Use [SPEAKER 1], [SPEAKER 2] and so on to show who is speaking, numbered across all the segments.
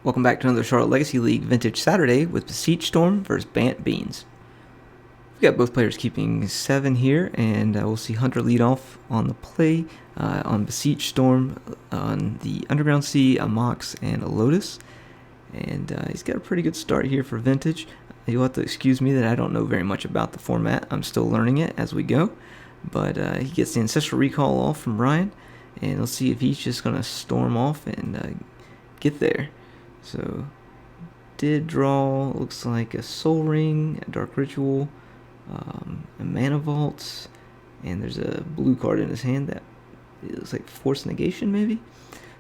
[SPEAKER 1] Welcome back to another Charlotte Legacy League Vintage Saturday with Beseech Storm versus Bant Beans. We've got both players keeping 7 here, and we'll see Hunter lead off on the play on Beseech Storm on the Underground Sea, a Mox, and a Lotus. And he's got a pretty good start here for Vintage. You'll have to excuse me that I don't know very much about the format. I'm still learning it as we go. But he gets the Ancestral Recall off from Ryan, and let's see if he's just going to storm off and get there. So, did draw, looks like a Soul Ring, a Dark Ritual, a Mana Vault, and there's a blue card in his hand that it looks like Force Negation maybe?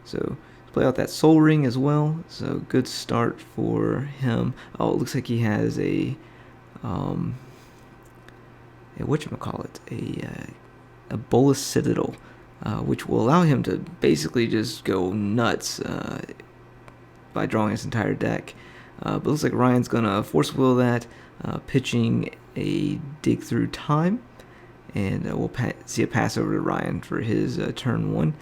[SPEAKER 1] So, play out that Soul Ring as well, so good start for him. Oh, it looks like he has a Bolus Citadel, which will allow him to basically just go nuts by drawing his entire deck. But it looks like Ryan's going to Force Will that, pitching a Dig Through Time, and we'll see a pass over to Ryan for his turn 1.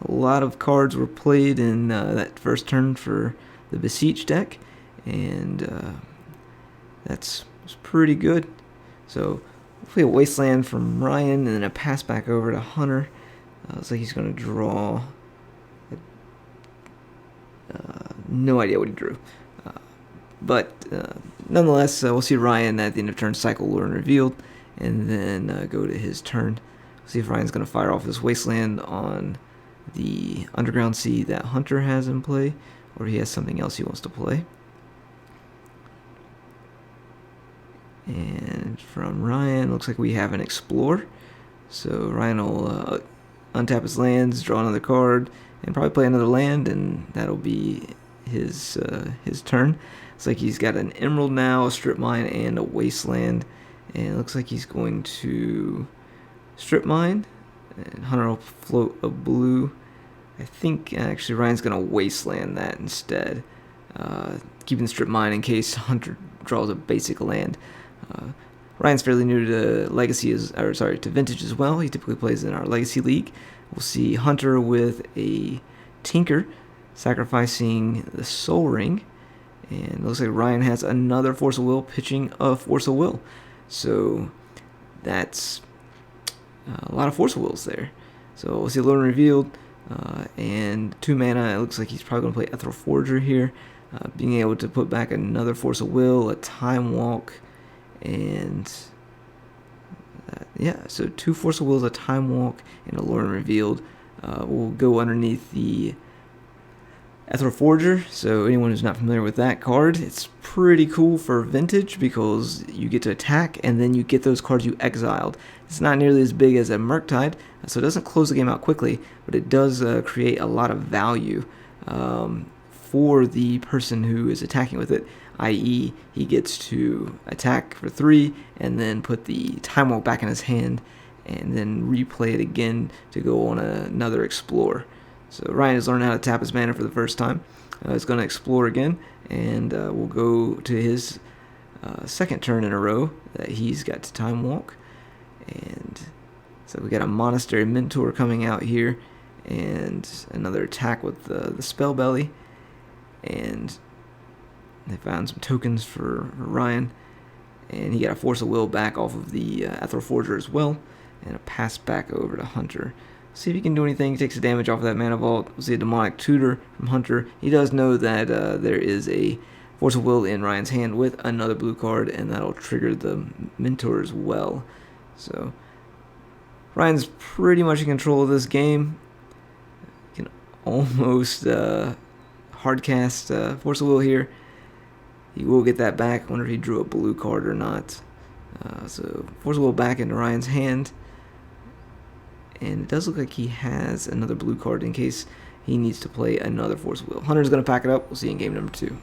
[SPEAKER 1] A lot of cards were played in that first turn for the Beseech deck, and that's pretty good. So we'll play a Wasteland from Ryan, and then a pass back over to Hunter. Looks like he's going to draw. No idea what he drew. But nonetheless, we'll see Ryan at the end of turn cycle Lure Revealed, and then go to his turn. See if Ryan's going to fire off this Wasteland on the Underground Sea that Hunter has in play, or he has something else he wants to play. And from Ryan, looks like we have an Explore. So Ryan will untap his lands, draw another card, and probably play another land, and that'll be his turn. It's like he's got an Emerald now, a Strip Mine, and a Wasteland. And it looks like he's going to Strip Mine, and Hunter will float a blue. I think actually Ryan's going to Wasteland that instead, keeping the Strip Mine in case Hunter draws a basic land. Ryan's fairly new to to Vintage as well. He typically plays in our Legacy League. We'll see Hunter with a Tinker, sacrificing the Soul Ring, and it looks like Ryan has another Force of Will, pitching a Force of Will. So that's a lot of Force of Wills there. So we'll see Lure Revealed, and 2 mana. It looks like he's probably going to play Ethereal Forger here, being able to put back another Force of Will, a Time Walk, and so 2 Force of Wills, a Time Walk, and a Lure Revealed. Will go underneath the Ethereal Forger. So anyone who's not familiar with that card, it's pretty cool for Vintage because you get to attack and then you get those cards you exiled. It's not nearly as big as a Murktide, so it doesn't close the game out quickly, but it does create a lot of value for the person who is attacking with it, i.e. he gets to attack for 3 and then put the Time Walk back in his hand and then replay it again to go on another Explore. So Ryan has learned how to tap his mana for the first time. He's going to Explore again, and we'll go to his second turn in a row that he's got to Time Walk. And so we got a Monastery Mentor coming out here, and another attack with the Spell Belly. And they found some tokens for Ryan, and he got a Force of Will back off of the Ethereal Forger as well, and a pass back over to Hunter. See if he can do anything. He takes the damage off of that Mana Vault. We'll see a Demonic Tutor from Hunter. He does know that there is a Force of Will in Ryan's hand with another blue card, and that'll trigger the Mentor as well. So Ryan's pretty much in control of this game. He can almost hardcast Force of Will here. He will get that back. I wonder if he drew a blue card or not. So Force of Will back into Ryan's hand. And it does look like he has another blue card in case he needs to play another Force of Will. Hunter's going to pack it up. We'll see you in game number 2.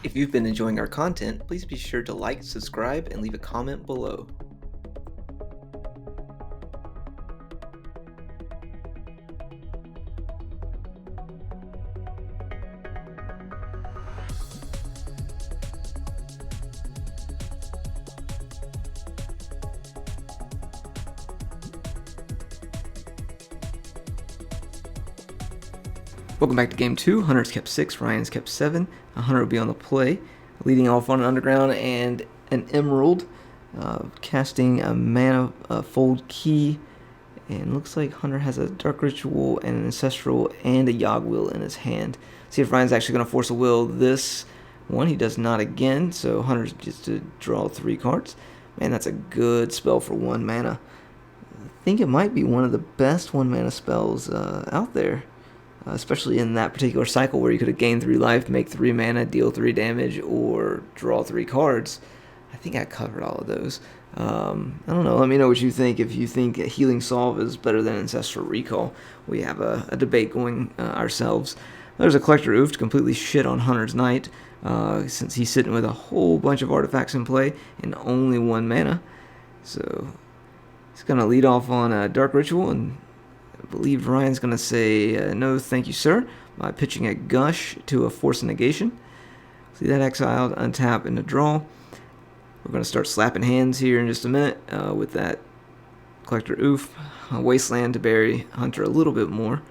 [SPEAKER 1] If you've been enjoying our content, please be sure to like, subscribe, and leave a comment below. Welcome back to game 2. Hunter's kept 6, Ryan's kept 7. Hunter will be on the play, leading off on an underground and an emerald, casting a mana fold key, and looks like Hunter has a dark ritual and an ancestral and a Yogg will in his hand. See if Ryan's actually going to force a will this one. He does not again, so Hunter gets to draw 3 cards. Man, that's a good spell for 1 mana. I think it might be one of the best 1 mana spells out there. Especially in that particular cycle where you could have gained 3 life, make 3 mana, deal 3 damage, or draw 3 cards. I think I covered all of those. I don't know, let me know what you think. If you think a Healing Solve is better than Ancestral Recall, we have a debate going ourselves. There's a Collector Oof to completely shit on Hunter's Knight, since he's sitting with a whole bunch of artifacts in play and only 1 mana. So he's going to lead off on a Dark Ritual, and I believe Ryan's going to say no thank you sir by pitching a Gush to a Force of Negation. See that exiled, untap, and a draw. We're going to start slapping hands here in just a minute with that Collector Oof. A Wasteland to bury Hunter a little bit more.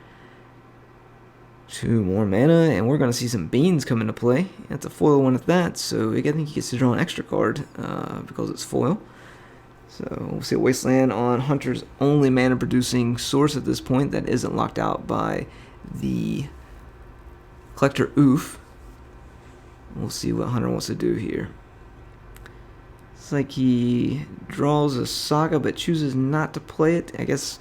[SPEAKER 1] 2 more mana, and we're going to see some Beans come into play. That's a foil one at that, so I think he gets to draw an extra card because it's foil. So we'll see a Wasteland on Hunter's only mana producing source at this point that isn't locked out by the Collector Oof. We'll see what Hunter wants to do here. It's like he draws a Saga but chooses not to play it. I guess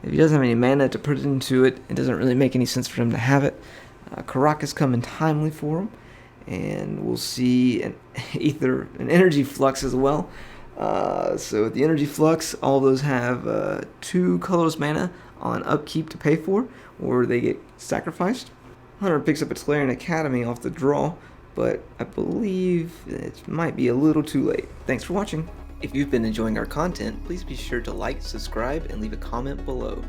[SPEAKER 1] if he doesn't have any mana to put into it, it doesn't really make any sense for him to have it. Karak is coming timely for him, and we'll see an Energy Flux as well. So with the Energy Flux, all those have 2 colorless mana on upkeep to pay for, or they get sacrificed. Hunter picks up a Tolarian Academy off the draw, but I believe it might be a little too late. Thanks for watching. If you've been enjoying our content, please be sure to like, subscribe, and leave a comment below.